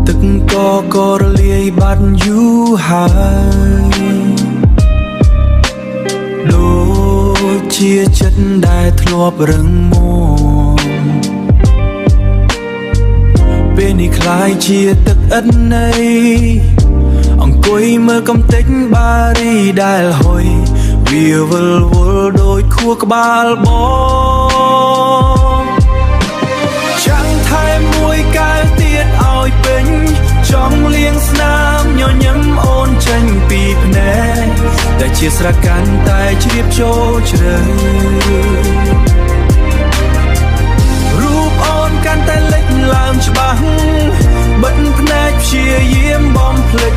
ទឹកក៏រលាយបាត់យូរហើយដូចជាចិត្តដែលធ្លាប់រឹងមាំពេលនេះคล้ายជាទឹកឥតន័យអង្គុយមើលកំទេចបារីដែលហុយវាវិលវល់ដូចខួរក្បាលបងចាំថែមមួយកែវទៀតឲ្យពេញចង់លៀងស្នាមញញឹមអូនចេញពីភ្នែកតែជាស្រកាន់តែជ្រាបចូលជ្រៅរូបអូនកាន់តែលេចឡើងច្បាស់បិទភ្នែកព្យាយាមបំភ្លេច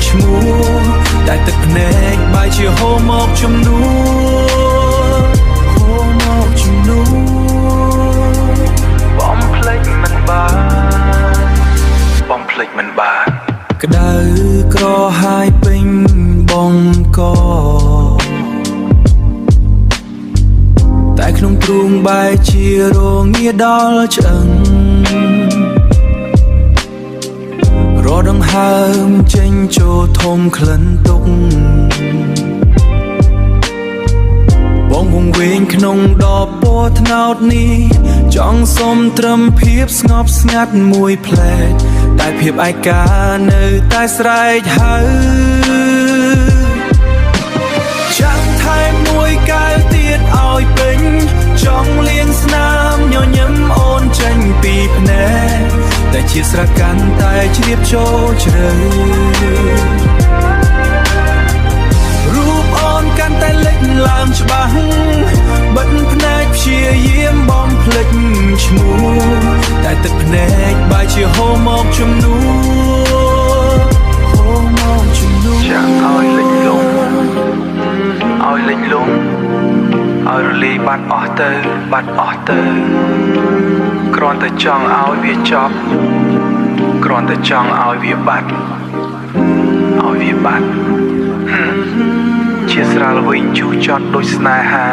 ឈ្មោះតែទឹកភ្នែកបែរជាហូរមកជំនួសហូរមកជំនួសបំភ្លេចមិនបានបំភ្លេចមិនបានក្តៅក្រហាយពេញបងកតែក្នុងទ្រូងបែរជារងាដល់ឆ្អឹងរដង្ហើមចេញចូលធំក្លិនទុកបងវង្វេងក្នុងដបពណ៌ត្នោតនេះចង់សុំត្រឹមភាពស្ងប់ស្ងាត់មួយផ្លែកតែភាពឯកានៅតែស្រែកហៅចាំថែមមួយកែវទៀតឲ្យពេញចង់លៀងស្នាមញញឹមអូនចេញពីភ្នែកតែជាស្រកាន់តែជ្រាបចូលជ្រៅរូបអូនកាន់តែលេចឡើងច្បាស់បិទភ្នែកព្យាយាមបំភ្លេចឈ្មោះតែទឹកភ្នែកបែរជាហូរមកជំនួសហូរមកជំនួសចាំឲ្យលេចលងឲ្យលេចលងឲ្យរលាយបាត់អស់ទៅបាត់អស់ទៅគ្រាន់តែចង់ឲ្យវាចប់គ្រាន់តែចង់ឲ្យវាបាត់ជាស្រាលវិញជូរចត់ដូចស្នេហា